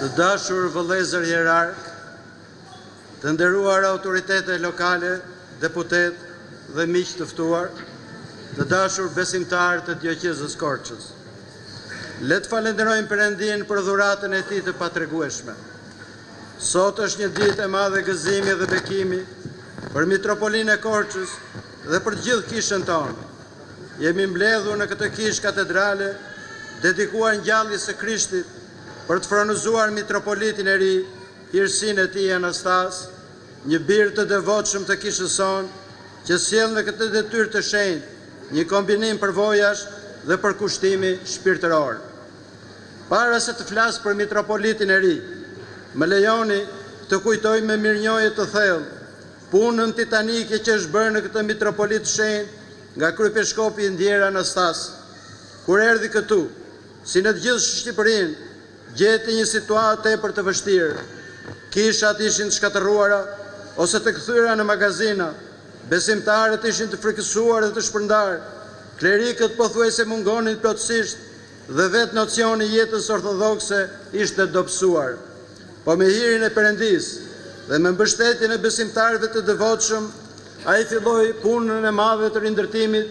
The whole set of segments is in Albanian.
Të dashur vëllezër hierark, të nderuar autoritete lokale, deputet dhe miq të ftuar, të dashur besimtarë të Dioqezës Korçës. Le të falenderojmë Perëndin për dhuratën e tij të patregueshme. Sot është një ditë e madhe gëzimi dhe bekimi për Mitropolinë e Korçës dhe për të gjithë kishën tonë. Jemi mbledhur në këtë kishë katedrale dedikuar ngjalljes së Krishtit për të fronuzuar mitropolitin e ri, hirësinë e tij Anastas, një bir të devotshëm të kishës sonë, që sjell në këtë detyrë të shenjtë një kombinim përvojash dhe përkushtimi shpirtëror. Para se të flas për mitropolitin e ri, më lejoni të kujtoj me mirënjohje të thellë punën titanike që është bërë në këtë mitropolit shenjtë nga kryepeshkopi i ndjer Anastas. Kur erdhi këtu, si në të gjithë Shqipërinë, gjeti një situatë tepër të vështirë. Kishat ishin të shkatërruara ose të kthyera në magazina, besimtarët ishin të frikësuar dhe të shpërndarë, klerikët pothuajse mungonin plotësisht dhe vetë nocioni i jetës ortodokse ishte dobësuar. Po me hirin e Perëndis dhe me mbështetjen e besimtarëve të devotshëm, ai filloi punën e madhe të rindërtimit,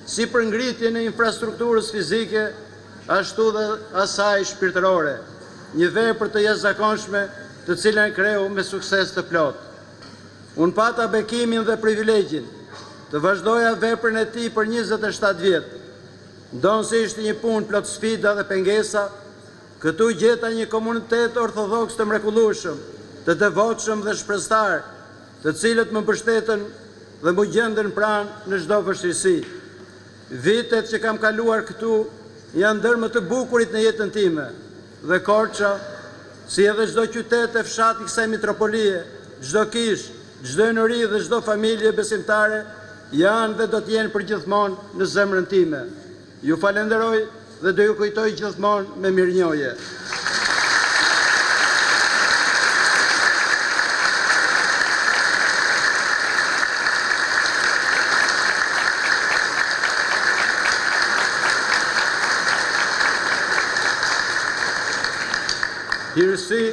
si për ngritjen e infrastrukturës fizike, ashtu dhe asaj shpirtërore, një vepër të jashtëzakonshme, të cilën kreu me sukses të plotë. Unë pata bekimin dhe privilegjin të vazhdoja veprën e tij për 27 vjet. Ndonse ishte një punë plot sfida dhe pengesa, këtu gjeta një komunitet ortodoks të mrekullueshëm, të devotshëm dhe shprestar, të cilët më mbështetën dhe më gjendën pranë në çdo vështirësi. Vitet që kam kaluar këtu janë ndër më të bukurit në jetën time, dhe Korça, si edhe çdo qytet e fshati kësaj mitropolie, çdo kishë, çdo enori dhe çdo familje besimtare janë dhe do të jenë përgjithmonë në zemrën time. Ju falenderoj dhe do ju kujtoj gjithmonë me mirënjohje. Hirësi,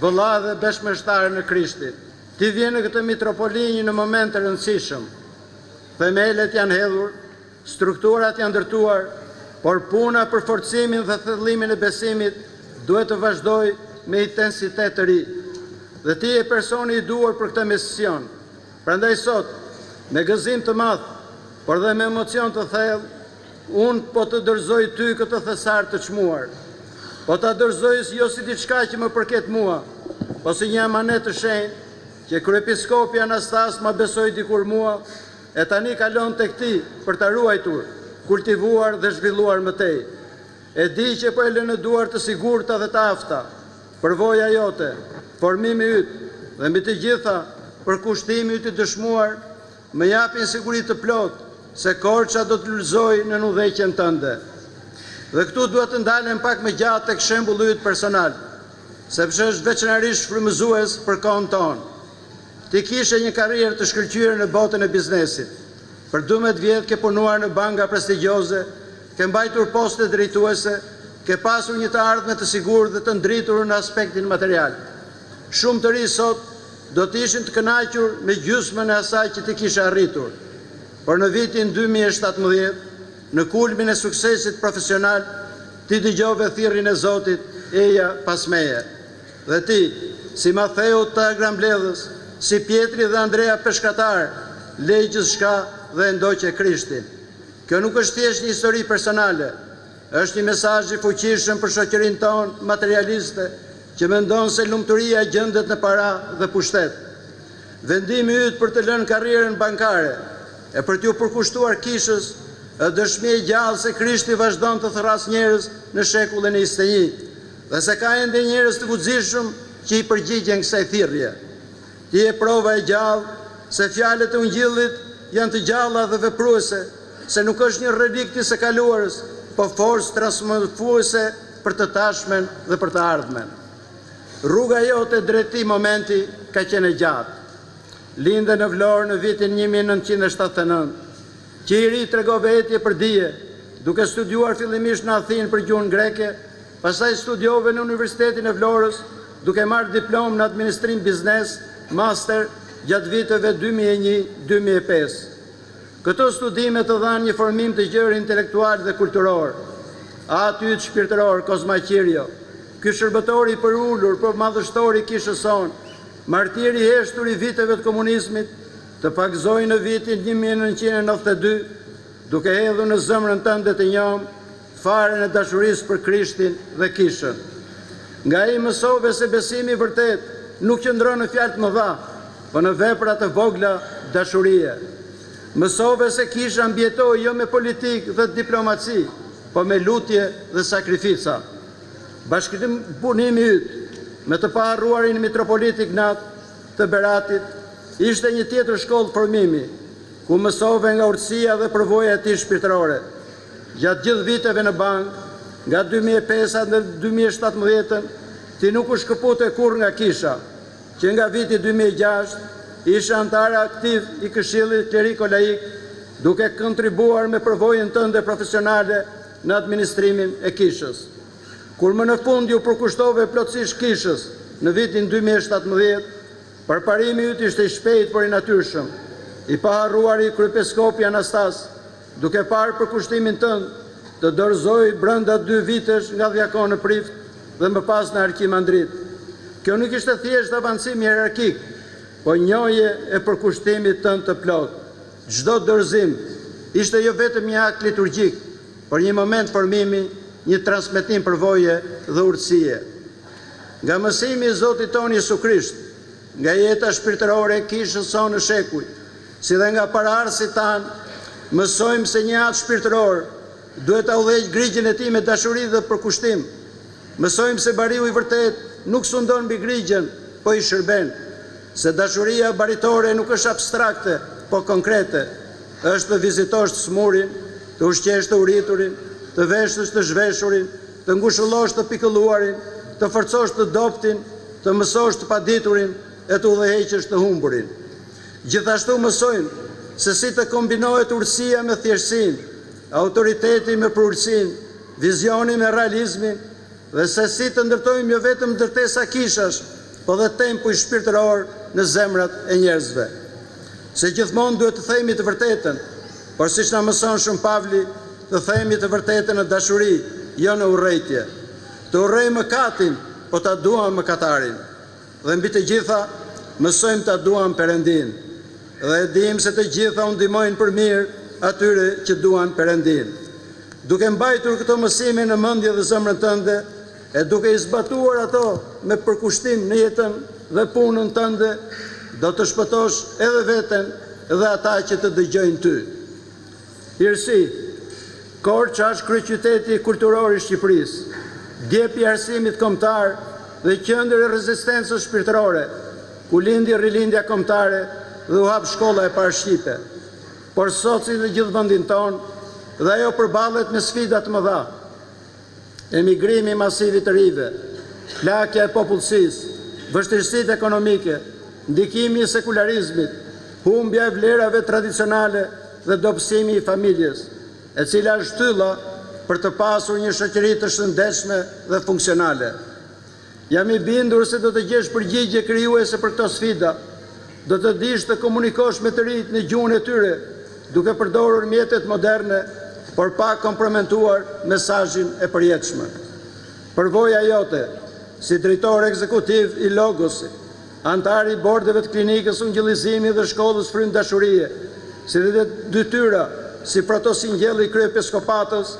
vëlla dhe beshmështarë në Krishtin. Ti vjen në këtë mitropoli në moment të rëndësishëm. Themelet janë hedhur, strukturat janë ndërtuar, por puna për forcimin dhe thellimin e besimit duhet të vazhdoj me intensitet të ri. Dhe ti je personi i duhur për këtë mision. Prandaj sot, me gëzim të madh, por dhe me emocion të thellë, unë po të dorëzoj ty këtë thesar të çmuar. Po ta dorëzoj jo si diçka që më përket mua, po si një amanet të shenjtë që kryepiskopi Anastas ma besoi dikur mua, e tani kalon tek ti për ta ruajtur, kultivuar dhe zhvilluar më tej. E di që po e lë në duar të sigurta dhe të afta, përvoja jote, formimi yt dhe mbi të gjitha përkushtimi yt i dëshmuar, më japin siguri të plotë se Korça do të lulëzojë në udhëheqjen tënde. Dhe këtu duhet të ndalem pak më gjatë tek shembulli yt personal, sepse është veçanërisht frymëzues për kohën tonë. Ti kishe një karrierë të shkëlqyer në botën e biznesit. Për 12 vjet ke punuar në banka prestigjioze, ke mbajtur poste drejtuese, ke pasur një të ardhme të sigurt dhe të ndritur në aspektin material. Shumë të rinj sot do të ishin të kënaqur me gjysmën e asaj që ti kishe arritur. Por në vitin 2017, në kulmin e suksesit profesional, ti dëgjove thirrjen e Zotit, eja pas meje. Dhe ti, si Matheu të Agrambledhës, si Pietri dhe Andrea Peshkatar, lej gjithçka dhe ndoqe Krishtin. Kjo nuk është thjesht një histori personale, është një mesazh i fuqishëm për shoqërinë tonë materialiste, që mendon se lumturia gjendet në para dhe pushtet. Vendimi yt për të lënë karrierën bankare e për t'ju përkushtuar kishës është dëshmi e gjallë se Krishti vazhdon të thërras njerëz në shekullin e 21, dhe se ka ende njerëz të guximshëm që i përgjigjen kësaj thirrje. Ti je prova e gjallë se fjalët e ungjillit janë të gjalla dhe vepruese, se nuk është një relikti së kaluarës, po forcë transformuese për të tashmen dhe për të ardhmen. Rruga jote drejt këtij momenti ka qenë e gjatë. Linde në Vlorë në vitin 1979, që i ri tregove etje për dije, duke studiuar fillimisht në Athinë për gjuhën greke, pastaj studiove në Universitetin e Florës, duke marrë diplomë në administrim biznes, master, gjatë viteve 2001-2005. Këto studime të dhanë një formim të gjerë intelektual dhe kulturor. Aty të shpirtëror, Kozma Qirio, ky shërbëtori për ullur, për madhështori kishës sonë, martiri heshtur i viteve të komunizmit, të pagzoi në vitin 1992, duke hedhur në zemrën tënde të njom, faren e dashurisë për Krishtin dhe kishën. Nga ai mësove se besimi vërtet nuk qëndron në fjalë të mëdha, por në vepra të vogla dashurie. Mësove se kisha mbjetoi jo me politikë dhe diplomaci, por me lutje dhe sakrifica. Bashkëpunimi yt me të paharruarin mitropolit Ignat të Beratit ishte një tjetër shkollë formimi, ku mësove nga urtësia dhe përvoja e tij shpirtërore. Gjatë gjithë viteve në bankë, nga 2005 në 2017, ti nuk u shkëpute kur nga kisha, që nga viti 2006 isha antar aktiv i Këshillit Kleriko-Laik, duke kontribuar me përvojën tënde profesionale në administrimin e kishës. Kur më në fund ju përkushtove plotësisht kishës në vitin 2017, përparimi yt ishte i shpejt por i natyrshëm, i paharruari kryepiskopi Anastas, duke parë përkushtimin tënd të dorëzoi brenda 2 vitesh nga djakon në Prift dhe më pas në Arkimandrit. Kjo nuk ishte thjesht avancim hierarkik, po njohje e përkushtimit tënd të plot. Çdo dorëzim ishte jo vetëm një akt liturgjik, por një moment formimi, një transmetim përvoje dhe urtësie. Nga mësimi i Zotit tonë Jesu Krisht, nga jeta shpirtërore e kishës sonë në shekuj, si dhe nga paraardhësit tanë, mësojmë se një atë shpirtëror duhet ta udhëheq grigjën e tij me dashuri dhe përkushtim. Mësojmë se bariu i vërtet nuk sundon mbi grigjën, po i shërben, se dashuria baritore nuk është abstrakte, po konkrete. Është të vizitosh të smurin, të ushqesh të uriturin, të veshësh të zhveshurin, të ngushëllosh të pikëlluarin, të forcosh të doptin, të mësosh të paditurin e të udhëheqësh të humburin. Gjithashtu mësojmë se si të kombinohet urtësia me thjeshtësinë, autoriteti me përurtësinë, vizioni me realizmin, dhe se si të ndërtojmë jo vetëm ndërtesa kishash, po dhe tempuj shpirtëror në zemrat e njerëzve. Se gjithmonë duhet të themi të vërtetën, por siç na mëson Shën Pavli, të themi të vërtetën në dashuri, jo në urrëtie. Të urrejmë mëkatin, po ta duam mëkatarin. Dhe mbi të gjitha, mësojmë ta duam Perëndin. Dhe e dim se të gjitha u ndihmojnë për mirë atyre që duan Perëndin. Duke mbajtur këto mësime në mendje dhe zemrën tënde, e duke i zbatuar ato me përkushtim në jetën dhe punën tënde, do të shpëtosh edhe veten dhe ata që të dëgjojnë ty. Hirësi, Korça është kryeqyteti kulturor i Shqipërisë, djep i arsimit kombëtar dhe qendër e rezistencës shpirtërore, ku lindi rilindja kombëtare dhe u hap shkolla e parë shqipe. Por sot si në gjithë vendin tonë, dhe ajo përballet me sfida të mëdha. Emigrimi masiv i të rive, plakja e popullsisë, vështirësitë ekonomike, ndikimi i sekularizmit, humbja e vlerave tradicionale dhe dobësimi i familjes, e cila është shtylla për të pasur një shoqëri të shëndetshme dhe funksionale. Jam i bindur se do të gjesh përgjigje krijuese për këto sfida, do të dish të komunikosh me të rinjt në gjuhën e tyre, duke përdorur mjetet moderne, por pa komprometuar mesazhin e përjetshëm. Përvoja jote, si drejtor ekzekutiv i Logosit, antar i bordeve të klinikës Ungjillizimi dhe shkollës Frym Dashurie, si dhe detyra si protosingjell i kryepiskopatës,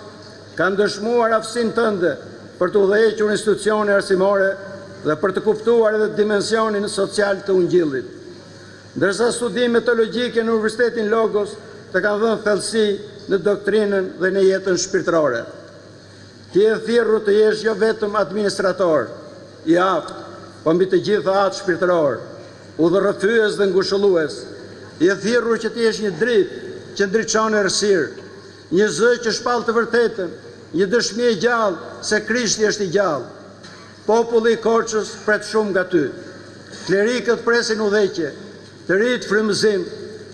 kanë dëshmuar aftësinë tënde për të udhëhequr institucione arsimore dhe për të kuptuar edhe dimensionin social të Ungjillit. Ndërsa studimet teologjike në Universitetin Logos të kanë dhënë thellësi në doktrinën dhe në jetën shpirtërore. Ti e thirrur të jesh jo vetëm administrator i aftë, po mbi të gjitha atë shpirtëror, udhërrëfyes dhe ngushëllues. I e thirrur që të jesh një dritë që ndriçon errësirë, një zë që shpall të vërtetën, një dëshmi e gjallë se Krishti është i gjallë. Populli i Korçës pret shumë nga ty. Klerikët presin udhëheqje, të rit frymëzim,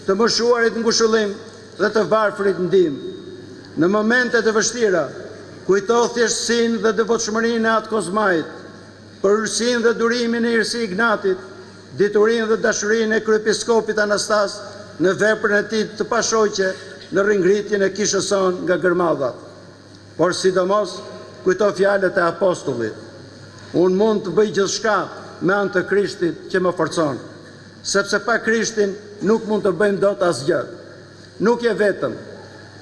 të moshuarit ngushëllim dhe të varfrit ndihmë. Në momentet e vështira, Kujto thjeshtësinë dhe devotshmërinë e atë Kozmait, përhyrësinë dhe durimin e Irsi Ignatit, diturinë dhe dashurinë e kryepiskopit Anastas në veprën e tij të pashoqe në ringritjen e kishës son nga gërmadhat. Por sidomos kujto fjalët e apostullit: unë mund të bëj gjithçka me anë të Krishtit që më forcon, sepse pa Krishtin nuk mund të bëjmë dot asgjë. Nuk je vetëm.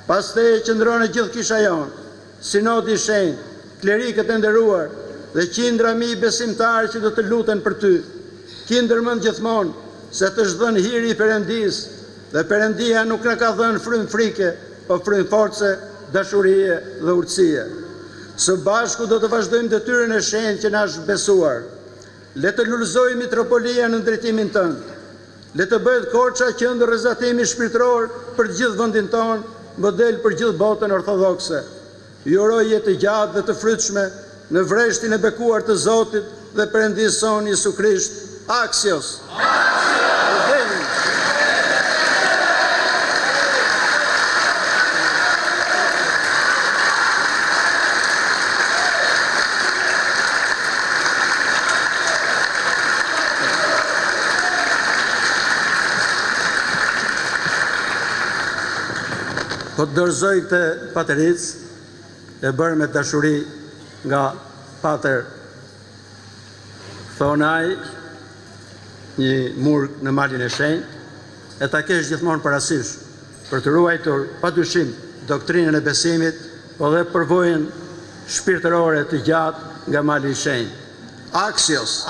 Pastaj e qëndron e gjithë kisha jonë, sinodi i shenjtë, klerikët e nderuar dhe qindra mi besimtarë që do të luten për ty. Ki ndërmend gjithmonë se të është dhënë hiri i Perëndis dhe Perëndia nuk na ka dhënë frymë frike, po frymë force, dashurie dhe urtësie. Së bashku do të vazhdojmë detyrën e shenjtë që na është besuar. Le të lullëzojë mitropolia në drejtimin tënd. Le të bëhet Korça qendër rrezatimi shpirtëror për të gjithë vendin tonë, model për gjithë botën ortodokse. Ju uroj jetë gjatë dhe të frytshme në vreshtin e bekuar të Zotit dhe Perëndisë son Jesu Krisht. Axios. Po të dorëzoj këtë pateric e bërë me dashuri nga pater Thonaj, një murg në malin e shenjtë, e ta kesh gjithmonë parasysh për të ruajtur padyshim doktrinën e besimit, po dhe përvojën shpirtërore të gjatë nga mali i shenjtë. Axios.